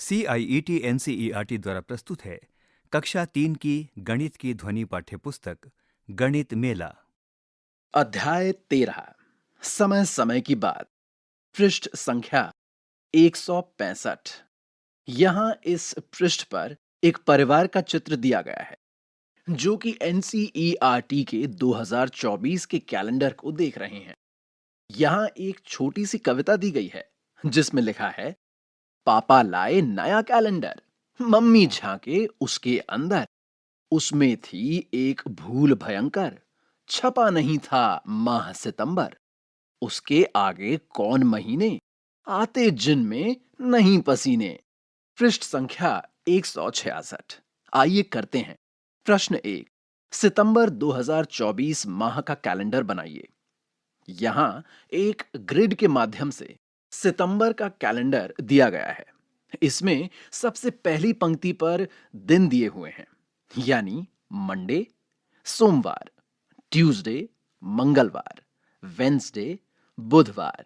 CIET NCERT द्वारा प्रस्तुत है कक्षा 3 की गणित की ध्वनि पाठ्यपुस्तक गणित मेला। अध्याय 13 समय समय की बात। पृष्ठ संख्या 165। यहाँ इस पृष्ठ पर एक परिवार का चित्र दिया गया है जो कि NCERT के 2024 के कैलेंडर को देख रहे हैं। यहाँ एक छोटी सी कविता दी गई है जिसमें लिखा है, पापा लाए नया कैलेंडर, मम्मी झांके उसके अंदर, उसमें थी एक भूल भयंकर, छपा नहीं था माह सितंबर, उसके आगे कौन महीने, आते जिनमें नहीं पसीने। पृष्ठ संख्या 166। आइए करते हैं। प्रश्न 1, सितंबर 2024 माह का कैलेंडर बनाइए। यहां एक ग्रिड के माध्यम से सितंबर का कैलेंडर दिया गया है। इसमें सबसे पहली पंक्ति पर दिन दिए हुए हैं, यानी मंडे, सोमवार, ट्यूसडे, मंगलवार, वेंसडे, बुधवार,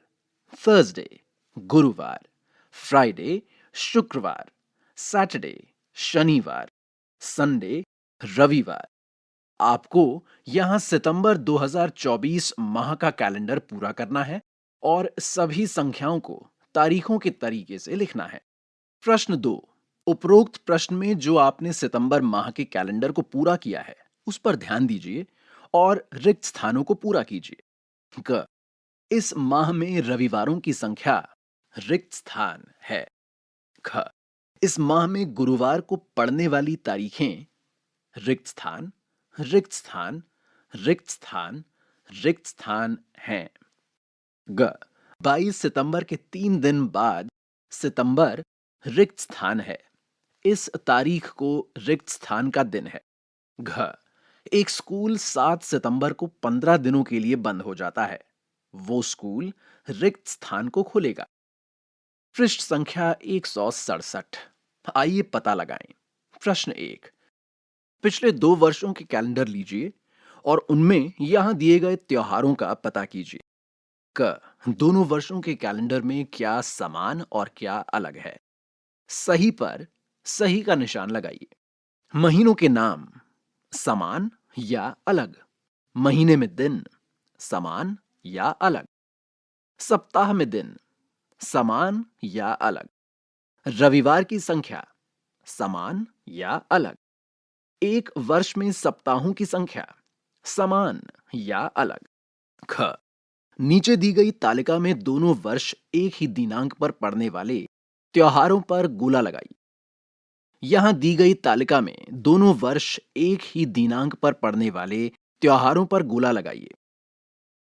थर्सडे, गुरुवार, फ्राइडे, शुक्रवार, सैटरडे, शनिवार, संडे, रविवार। आपको यहां सितंबर 2024 माह का कैलेंडर पूरा करना है और सभी संख्याओं को तारीखों के तरीके से लिखना है। प्रश्न 2, उपरोक्त प्रश्न में जो आपने सितंबर माह के कैलेंडर को पूरा किया है उस पर ध्यान दीजिए और रिक्त स्थानों को पूरा कीजिए। ग, इस माह में रविवारों की संख्या रिक्त स्थान है। ख, इस माह में गुरुवार को पड़ने वाली तारीखें रिक्त स्थान, रिक्त स्थान, रिक्त स्थान, रिक्त स्थान हैं। ग, 22 सितंबर के 3 दिन बाद सितंबर रिक्त स्थान है। इस तारीख को रिक्त स्थान का दिन है। घ, एक स्कूल 7 सितंबर को 15 दिनों के लिए बंद हो जाता है। वो स्कूल रिक्त स्थान को खोलेगा। पृष्ठ संख्या 167। आइए पता लगाएं। प्रश्न 1, पिछले 2 वर्षों के कैलेंडर लीजिए और उनमें यहां दिए गए त्योहारों का पता कीजिए। क, दोनों वर्षों के कैलेंडर में क्या समान और क्या अलग है? सही पर सही का निशान लगाइए। महीनों के नाम समान या अलग? महीने में दिन समान या अलग? सप्ताह में दिन समान या अलग? रविवार की संख्या समान या अलग? एक वर्ष में सप्ताहों की संख्या समान या अलग? ख, नीचे दी गई तालिका में दोनों वर्ष एक ही दिनांक पर पड़ने वाले त्योहारों पर गोला लगाइए। यहां दी गई तालिका में दोनों वर्ष एक ही दिनांक पर पड़ने वाले त्योहारों पर गोला लगाइए।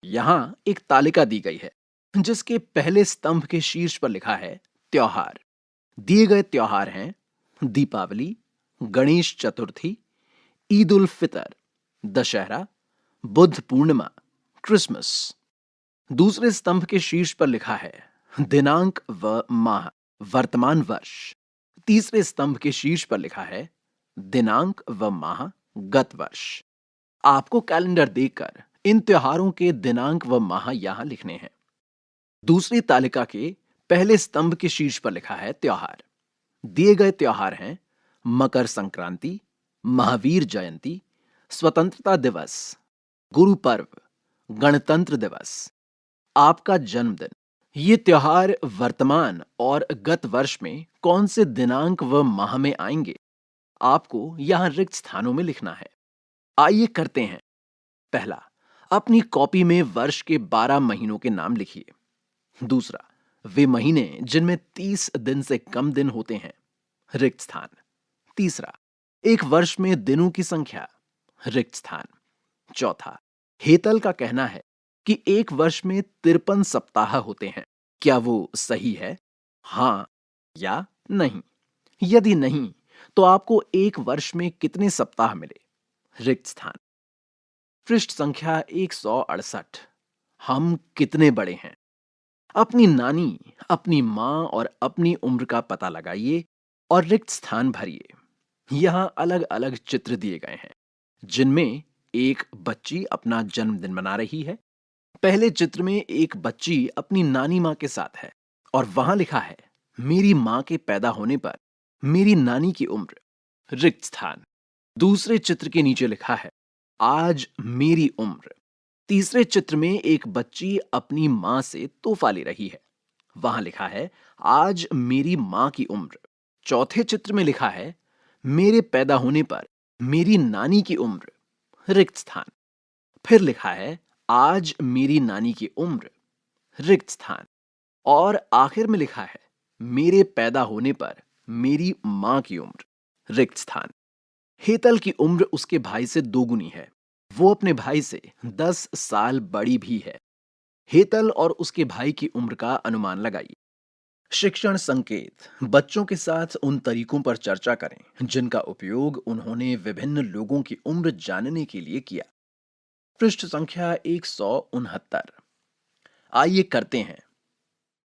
यहां एक तालिका दी गई है जिसके पहले स्तंभ के शीर्ष पर लिखा है त्योहार। दिए गए त्योहार हैं दीपावली, गणेश चतुर्थी, ईद उल फितर, दशहरा, बुद्ध पूर्णिमा, क्रिसमस। दूसरे स्तंभ के शीर्ष पर लिखा है दिनांक व माह, वर्तमान वर्ष। तीसरे स्तंभ के शीर्ष पर लिखा है दिनांक व माह, गत वर्ष। आपको कैलेंडर देखकर इन त्योहारों के दिनांक व माह यहां लिखने हैं। दूसरी तालिका के पहले स्तंभ के शीर्ष पर लिखा है त्योहार। दिए गए त्योहार हैं मकर संक्रांति, महावीर जयंती, स्वतंत्रता दिवस, गुरु पर्व, गणतंत्र दिवस, आपका जन्मदिन। ये त्योहार वर्तमान और गत वर्ष में कौन से दिनांक व माह में आएंगे, आपको यहां रिक्त स्थानों में लिखना है। आइए करते हैं। पहला, अपनी कॉपी में वर्ष के 12 महीनों के नाम लिखिए। दूसरा, वे महीने जिनमें 30 दिन से कम दिन होते हैं, रिक्त स्थान। तीसरा, एक वर्ष में दिनों की संख्या, रिक्त स्थान। चौथा, हेतल का कहना है कि एक वर्ष में 53 सप्ताह होते हैं। क्या वो सही है? हां या नहीं? यदि नहीं, तो आपको एक वर्ष में कितने सप्ताह मिले? रिक्त स्थान। पृष्ठ संख्या 168। हम कितने बड़े हैं? अपनी नानी, अपनी मां और अपनी उम्र का पता लगाइए और रिक्त स्थान भरिए। यहां अलग अलग चित्र दिए गए हैं जिनमें एक बच्ची अपना जन्मदिन मना रही है। पहले चित्र में एक बच्ची अपनी नानी मां के साथ है और वहां लिखा है मेरी मां के पैदा होने पर मेरी नानी की उम्र रिक्त स्थान। दूसरे चित्र के नीचे लिखा है आज मेरी उम्र। तीसरे चित्र में एक बच्ची अपनी मां से तोहफा ले रही है, वहां लिखा है आज मेरी मां की उम्र। चौथे चित्र में लिखा है मेरे पैदा होने पर मेरी नानी की उम्र रिक्त स्थान। फिर लिखा है आज मेरी नानी की उम्र रिक्त स्थान। और आखिर में लिखा है मेरे पैदा होने पर मेरी मां की उम्र रिक्त स्थान। हेतल की उम्र उसके भाई से दोगुनी है, वो अपने भाई से 10 साल बड़ी भी है। हेतल और उसके भाई की उम्र का अनुमान लगाइए। शिक्षण संकेत। बच्चों के साथ उन तरीकों पर चर्चा करें जिनका उपयोग उन्होंने विभिन्न लोगों की उम्र जानने के लिए किया। पृष्ठ संख्या 169। आइए करते हैं।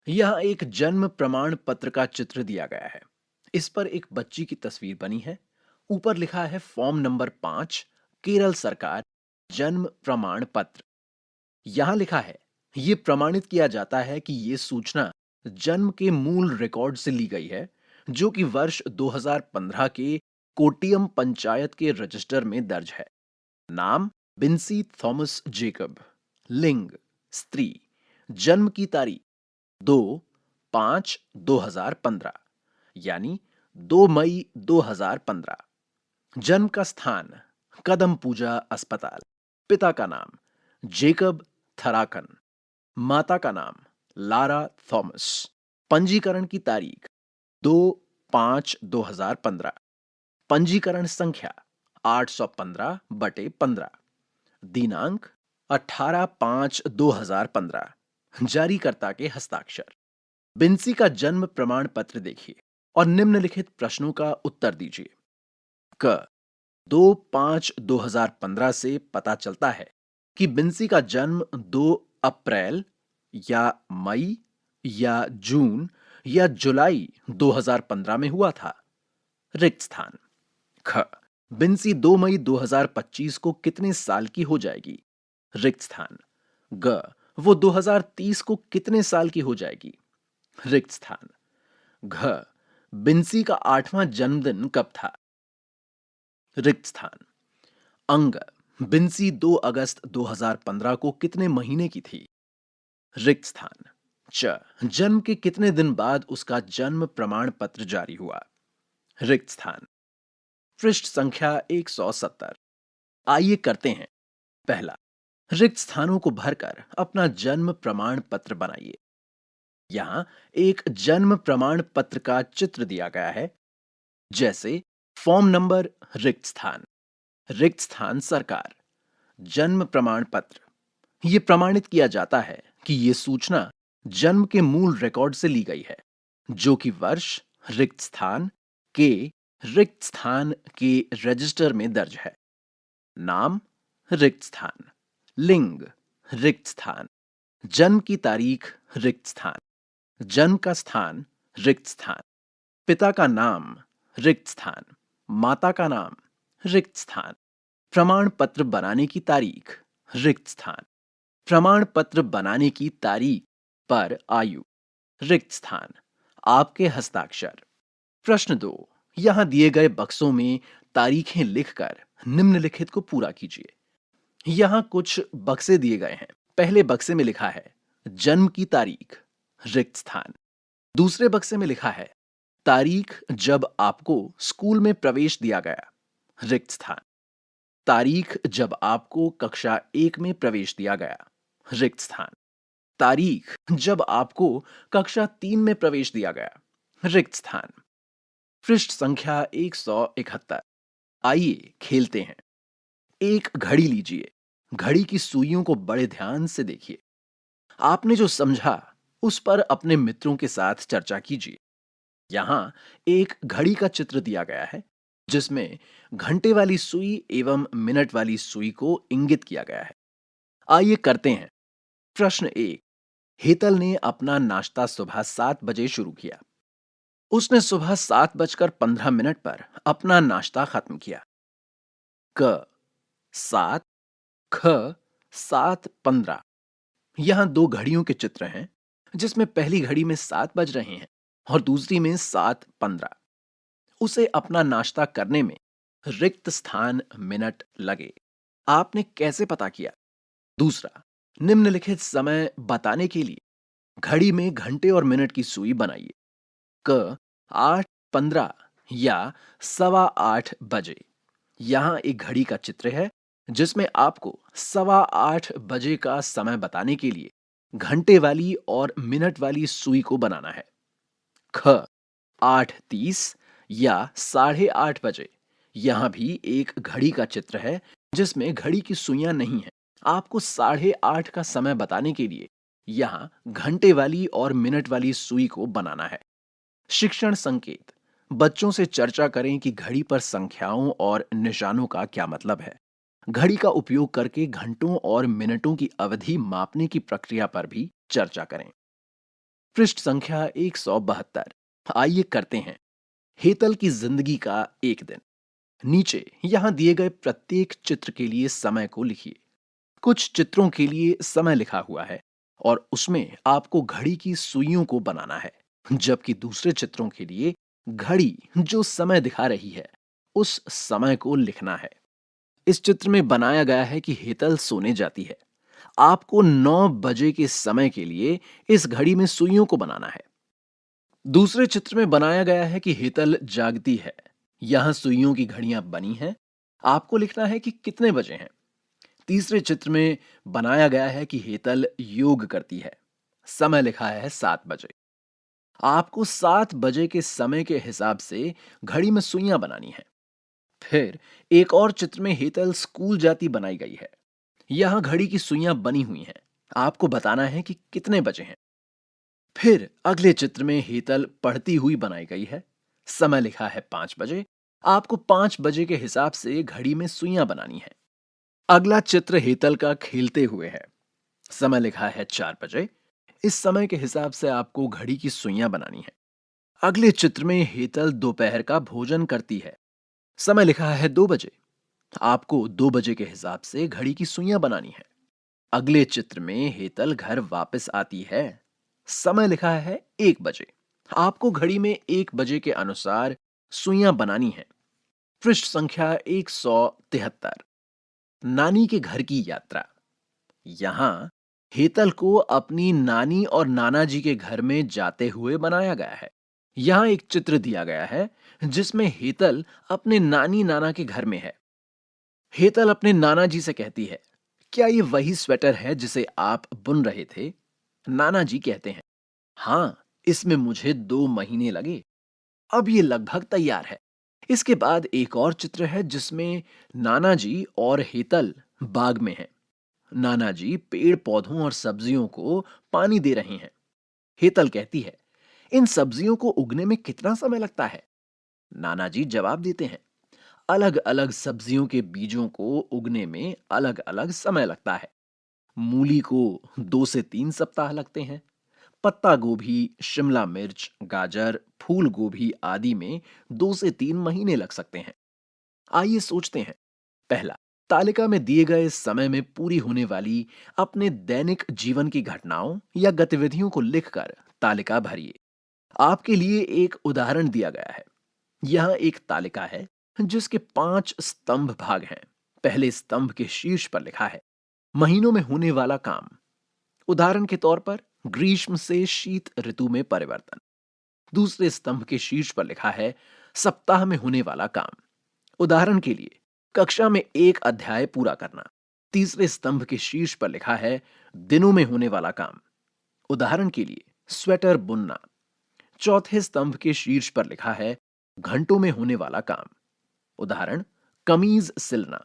यह एक जन्म प्रमाण पत्र का चित्र दिया गया है। इस पर एक बच्ची की तस्वीर बनी है। ऊपर लिखा है फॉर्म नंबर 5, केरल सरकार, जन्म प्रमाण पत्र। यहां लिखा है यह प्रमाणित किया जाता है कि यह सूचना जन्म के मूल रिकॉर्ड से ली गई है, जो कि वर्ष 2015 के कोट्टियम पंचायत के रजिस्टर में दर्ज है। नाम बिन्सी थॉमस जेकब। लिंग स्त्री। जन्म की तारीख 2/5/2015 यानी 2 मई 2015। जन्म का स्थान कदम पूजा अस्पताल। पिता का नाम जेकब थराकन। माता का नाम लारा थॉमस। पंजीकरण की तारीख 2/5/2015। पंजीकरण संख्या 815/15। दिनांक 18/5/2015। जारीकर्ता के हस्ताक्षर। बिन्सी का जन्म प्रमाण पत्र देखिए और निम्नलिखित प्रश्नों का उत्तर दीजिए। क 2/5/2015 से पता चलता है कि बिन्सी का जन्म 2 अप्रैल या मई या जून या जुलाई 2015 में हुआ था। रिक्त स्थान। ख बिन्सी 2 मई 2025 को कितने साल की हो जाएगी। रिक्त स्थान। ग वो 2030 को कितने साल की हो जाएगी। रिक्त स्थान। घ बिन्सी का 8वां जन्मदिन कब था। रिक्त स्थान। अंग बिन्सी 2 अगस्त 2015 को कितने महीने की थी। रिक्त स्थान। च जन्म के कितने दिन बाद उसका जन्म प्रमाण पत्र जारी हुआ। रिक्त स्थान। पृष्ठ संख्या 170। आइए करते हैं। पहला, रिक्त स्थानों को भरकर अपना जन्म प्रमाण पत्र बनाइए। यहां एक जन्म प्रमाण पत्र का चित्र दिया गया है, जैसे फॉर्म नंबर रिक्त स्थान सरकार, जन्म प्रमाण पत्र। यह प्रमाणित किया जाता है कि यह सूचना जन्म के मूल रिकॉर्ड से ली गई है, जो कि वर्ष रिक्त स्थान के रजिस्टर में दर्ज है। नाम रिक्त स्थान। लिंग रिक्त स्थान। जन्म की तारीख रिक्त स्थान। जन्म का स्थान रिक्त स्थान। पिता का नाम रिक्त स्थान। माता का नाम रिक्त स्थान। प्रमाण पत्र बनाने की तारीख रिक्त स्थान। प्रमाण पत्र बनाने की तारीख पर आयु रिक्त स्थान। आपके हस्ताक्षर। प्रश्न 2, यहां दिए गए बक्सों में तारीखें लिखकर निम्नलिखित को पूरा कीजिए। यहां कुछ बक्से दिए गए हैं। पहले बक्से में लिखा है जन्म की तारीख रिक्त स्थान। दूसरे बक्से में लिखा है तारीख जब आपको स्कूल में प्रवेश दिया गया रिक्त स्थान। तारीख जब आपको कक्षा 1 में प्रवेश दिया गया रिक्त स्थान। तारीख जब आपको कक्षा 3 में प्रवेश दिया गया रिक्त स्थान। पृष्ठ संख्या 171। आइए खेलते हैं। एक घड़ी लीजिए। घड़ी की सुइयों को बड़े ध्यान से देखिए। आपने जो समझा उस पर अपने मित्रों के साथ चर्चा कीजिए। यहां एक घड़ी का चित्र दिया गया है, जिसमें घंटे वाली सुई एवं मिनट वाली सुई को इंगित किया गया है। आइए करते हैं। प्रश्न 1, हेतल ने अपना नाश्ता सुबह 7 बजे शुरू किया। उसने सुबह 7:15 पर अपना नाश्ता खत्म किया। क 7, ख 7:15। यहां 2 घड़ियों के चित्र हैं, जिसमें पहली घड़ी में 7 बज रहे हैं और दूसरी में 7:15। उसे अपना नाश्ता करने में रिक्त स्थान मिनट लगे। आपने कैसे पता किया? दूसरा, निम्नलिखित समय बताने के लिए घड़ी में घंटे और मिनट की सुई बनाइए। क 8:15 या 8:15 बजे। यहाँ एक घड़ी का चित्र है जिसमें आपको 8:15 बजे का समय बताने के लिए घंटे वाली और मिनट वाली सुई को बनाना है। ख 8:30 या 8:30 बजे। यहाँ भी एक घड़ी का चित्र है जिसमें घड़ी की सुइयां नहीं है। आपको 8:30 का समय बताने के लिए यहाँ घंटे वाली और मिनट वाली सुई को बनाना है। शिक्षण संकेत। बच्चों से चर्चा करें कि घड़ी पर संख्याओं और निशानों का क्या मतलब है। घड़ी का उपयोग करके घंटों और मिनटों की अवधि मापने की प्रक्रिया पर भी चर्चा करें। पृष्ठ संख्या 172। आइए करते हैं हेतल की जिंदगी का एक दिन। नीचे यहां दिए गए प्रत्येक चित्र के लिए समय को लिखिए। कुछ चित्रों के लिए समय लिखा हुआ है और उसमें आपको घड़ी की सुइयों को बनाना है, जबकि दूसरे चित्रों के लिए घड़ी जो समय दिखा रही है उस समय को लिखना है। इस चित्र में बनाया गया है कि हेतल सोने जाती है। आपको 9 बजे के समय के लिए इस घड़ी में सुइयों को बनाना है। दूसरे चित्र में बनाया गया है कि हेतल जागती है। यहां सुइयों की घड़ियां बनी हैं। आपको लिखना है कि कितने बजे हैं। तीसरे चित्र में बनाया गया है कि हेतल योग करती है। समय लिखा है 7 बजे। आपको 7 बजे के समय के हिसाब से घड़ी में सुइयां बनानी है। फिर एक और चित्र में हेतल स्कूल जाती बनाई गई है। यहां घड़ी की सुइयां बनी हुई हैं। आपको बताना है कि कितने बजे हैं। फिर अगले चित्र में हेतल पढ़ती हुई बनाई गई है। समय लिखा है 5 बजे। आपको 5 बजे के हिसाब से घड़ी में सुइयां बनानी है। अगला चित्र हेतल का खेलते हुए है। समय लिखा है 4 बजे। इस समय के हिसाब से आपको घड़ी की सुइयां बनानी है। अगले चित्र में हेतल दोपहर का भोजन करती है। समय लिखा है 2 बजे। आपको 2 बजे के हिसाब से घड़ी की सुइयां बनानी है। अगले चित्र में हेतल घर वापस आती है। समय लिखा है 1 बजे। आपको घड़ी में 1 बजे के अनुसार सुइयां बनानी है। पृष्ठ संख्या 173। नानी के घर की यात्रा। यहां हेतल को अपनी नानी और नाना जी के घर में जाते हुए बनाया गया है। यहां एक चित्र दिया गया है जिसमें हेतल अपने नानी नाना के घर में है। हेतल अपने नाना जी से कहती है, क्या ये वही स्वेटर है जिसे आप बुन रहे थे? नाना जी कहते हैं, हाँ, इसमें मुझे 2 महीने लगे। अब ये लगभग तैयार है। इसके बाद एक और चित्र है जिसमें नाना जी और हेतल बाग में हैं। नाना जी पेड़ पौधों और सब्जियों को पानी दे रहे हैं। हेतल कहती है, इन सब्जियों को उगने में कितना समय लगता है? नाना जी जवाब देते हैं, अलग अलग सब्जियों के बीजों को उगने में अलग अलग समय लगता है। मूली को 2 से 3 सप्ताह लगते हैं। पत्ता गोभी, शिमला मिर्च, गाजर, फूल गोभी आदि में 2 से 3 महीने लग सकते हैं। आइए सोचते हैं। पहला, तालिका में दिए गए समय में पूरी होने वाली अपने दैनिक जीवन की घटनाओं या गतिविधियों को लिखकर तालिका भरिए। आपके लिए एक उदाहरण दिया गया है। यह एक तालिका है जिसके 5 स्तंभ भाग हैं। पहले स्तंभ के शीर्ष पर लिखा है महीनों में होने वाला काम। उदाहरण के तौर पर ग्रीष्म से शीत ऋतु में परिवर्तन। दूसरे स्तंभ के शीर्ष पर लिखा है सप्ताह में होने वाला काम। उदाहरण के लिए कक्षा में एक अध्याय पूरा करना। तीसरे स्तंभ के शीर्ष पर लिखा है दिनों में होने वाला काम। उदाहरण के लिए स्वेटर बुनना। चौथे स्तंभ के शीर्ष पर लिखा है घंटों में होने वाला काम। उदाहरण कमीज सिलना।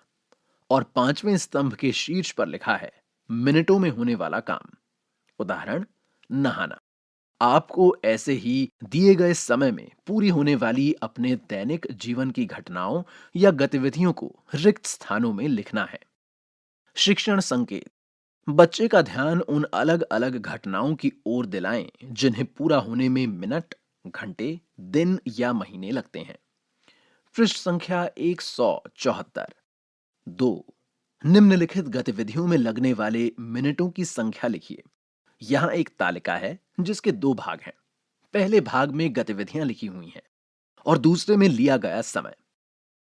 और पांचवें स्तंभ के शीर्ष पर लिखा है मिनटों में होने वाला काम। उदाहरण नहाना। आपको ऐसे ही दिए गए समय में पूरी होने वाली अपने दैनिक जीवन की घटनाओं या गतिविधियों को रिक्त स्थानों में लिखना है। शिक्षण संकेत। बच्चे का ध्यान उन अलग अलग घटनाओं की ओर दिलाएं जिन्हें पूरा होने में मिनट, घंटे, दिन या महीने लगते हैं। पृष्ठ संख्या 174। 2, निम्नलिखित गतिविधियों में लगने वाले मिनटों की संख्या लिखिए। यहां एक तालिका है जिसके 2 भाग हैं। पहले भाग में गतिविधियां लिखी हुई हैं और दूसरे में लिया गया समय।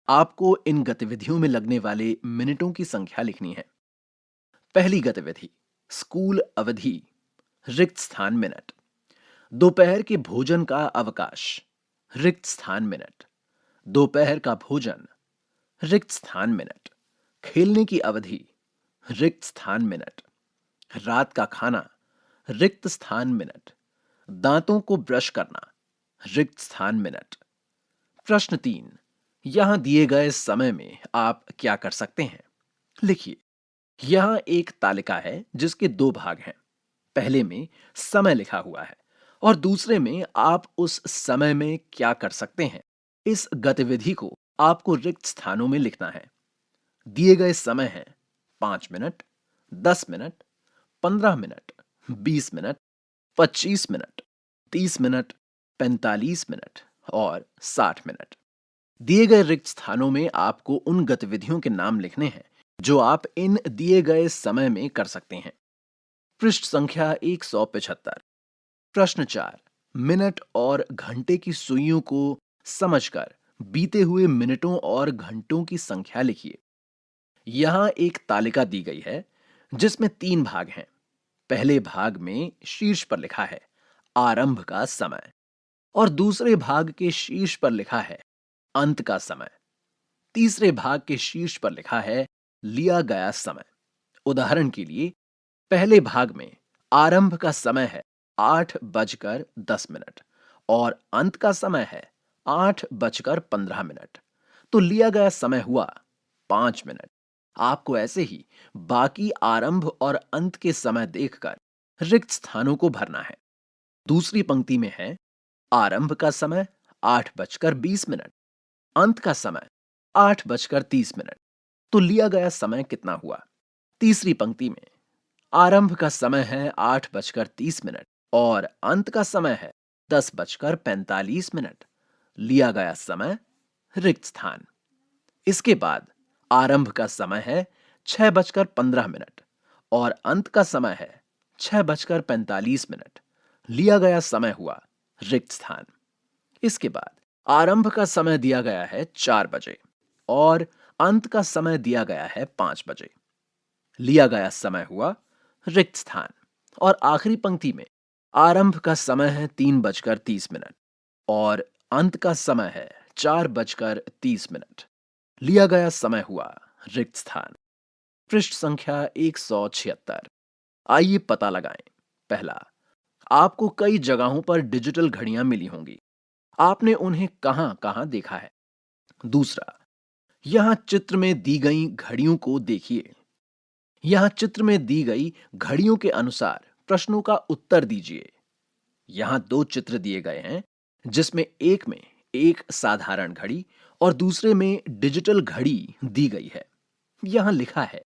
आपको इन गतिविधियों में लगने वाले मिनटों की संख्या लिखनी है। पहली गतिविधि, स्कूल अवधि, रिक्त स्थान मिनट। दोपहर के भोजन का अवकाश, रिक्त स्थान मिनट। दोपहर का भोजन, रिक्त स्थान मिनट। खेलने की अवधि, रिक्त स्थान मिनट। रात का खाना, रिक्त स्थान मिनट। दांतों को ब्रश करना, रिक्त स्थान मिनट। प्रश्न 3, यहां दिए गए समय में आप क्या कर सकते हैं? लिखिए। यहां एक तालिका है जिसके दो भाग हैं। पहले में समय लिखा हुआ है और दूसरे में आप उस समय में क्या कर सकते हैं, इस गतिविधि को आपको रिक्त स्थानों में लिखना है। दिए गए समय हैं 5 minute, 10 minute, 15 minute, 20 minute, 25 minute, 30 minute, 45 minute और 60 मिनट। दिए गए रिक्त स्थानों में आपको उन गतिविधियों के नाम लिखने हैं जो आप इन दिए गए समय में कर सकते हैं। पृष्ठ संख्या 175। प्रश्न 4, मिनट और घंटे की सुइयों को समझकर बीते हुए मिनटों और घंटों की संख्या लिखिए। यहां एक तालिका दी गई है जिसमें 3 भाग हैं। पहले भाग में शीर्ष पर लिखा है आरंभ का समय और दूसरे भाग के शीर्ष पर लिखा है अंत का समय। तीसरे भाग के शीर्ष पर लिखा है लिया गया समय। उदाहरण के लिए पहले भाग में आरंभ का समय है 8:10 और अंत का समय है 8:15। तो लिया गया समय हुआ 5 मिनट। आपको ऐसे ही बाकी आरंभ और अंत के समय देखकर रिक्त स्थानों को भरना है। दूसरी पंक्ति में है आरंभ का समय 8:20, अंत का समय 8:30। तो लिया गया समय कितना हुआ? तीसरी पंक्ति में आरंभ का समय है 8:30 और अंत का समय है 10:45। लिया गया समय रिक्त स्थान। इसके बाद आरंभ का समय है 6:15 और अंत का समय है 6:45। लिया गया समय हुआ रिक्त स्थान। इसके बाद आरंभ का समय दिया गया है 4 बजे और अंत का समय दिया गया है 5 बजे। लिया गया समय हुआ रिक्त स्थान। और आखिरी पंक्ति में आरंभ का समय है 3:30 और अंत का समय है 4:30। लिया गया समय हुआ रिक्त स्थान। पृष्ठ संख्या 176। आइए पता लगाएं। पहला, आपको कई जगहों पर डिजिटल घड़ियां मिली होंगी। आपने उन्हें कहां कहां देखा है? दूसरा, यहां चित्र में दी गई घड़ियों को देखिए। यहां चित्र में दी गई घड़ियों के अनुसार प्रश्नों का उत्तर दीजिए। यहां 2 चित्र दिए गए हैं जिसमें एक में एक साधारण घड़ी और दूसरे में डिजिटल घड़ी दी गई है। यहां लिखा है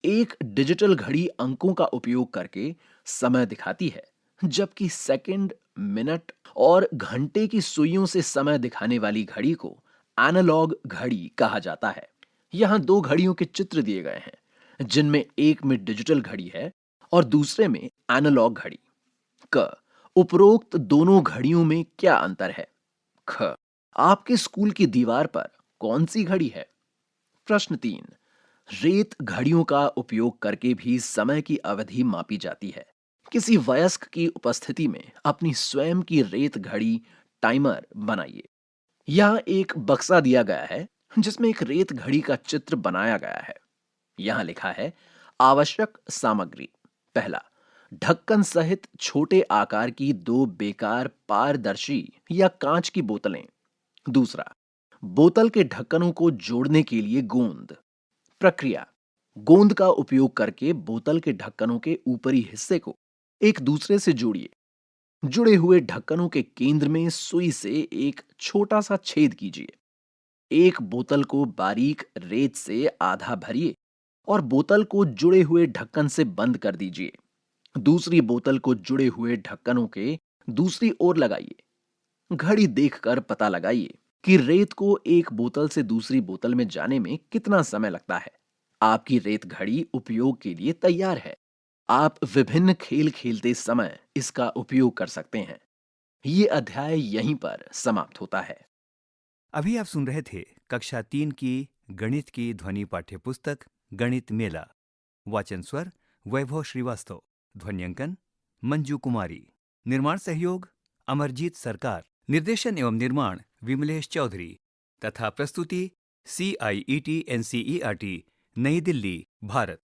एक डिजिटल घड़ी अंकों का उपयोग करके समय दिखाती है, जबकि सेकंड, मिनट और घंटे की सुइयों से समय दिखाने वाली घड़ी को एनालॉग घड़ी कहा जाता है। यहां 2 घड़ियों के चित्र दिए गए हैं जिनमें एक में डिजिटल घड़ी है और दूसरे में एनालॉग घड़ी। क, उपरोक्त दोनों घड़ियों में क्या अंतर है? ख, आपके स्कूल की दीवार पर कौन सी घड़ी है? प्रश्न 3, रेत घड़ियों का उपयोग करके भी समय की अवधि मापी जाती है। किसी वयस्क की उपस्थिति में अपनी स्वयं की रेत घड़ी टाइमर बनाइए। यहां एक बक्सा दिया गया है जिसमें एक रेत घड़ी का चित्र बनाया गया है। यहां लिखा है आवश्यक सामग्री। पहला, ढक्कन सहित छोटे आकार की 2 बेकार पारदर्शी या कांच की बोतलें। दूसरा, बोतल के ढक्कनों को जोड़ने के लिए गोंद। प्रक्रिया, गोंद का उपयोग करके बोतल के ढक्कनों के ऊपरी हिस्से को एक दूसरे से जोड़िए। जुड़े हुए ढक्कनों के केंद्र में सुई से एक छोटा सा छेद कीजिए। एक बोतल को बारीक रेत से आधा भरिए और बोतल को जुड़े हुए ढक्कन से बंद कर दीजिए। दूसरी बोतल को जुड़े हुए ढक्कनों के दूसरी ओर लगाइए। घड़ी देखकर पता लगाइए कि रेत को एक बोतल से दूसरी बोतल में जाने में कितना समय लगता है। आपकी रेत घड़ी उपयोग के लिए तैयार है। आप विभिन्न खेल खेलते समय इसका उपयोग कर सकते हैं। ये अध्याय यहीं पर समाप्त होता है। अभी आप सुन रहे थे कक्षा 3 की गणित की ध्वनि पाठ्य पुस्तक गणित मेला। वाचन स्वर वैभव श्रीवास्तव। ध्वन्यांकन मंजू कुमारी। निर्माण सहयोग अमरजीत सरकार। निर्देशन एवं निर्माण विमलेश चौधरी। तथा प्रस्तुति CIET NCERT नई दिल्ली भारत।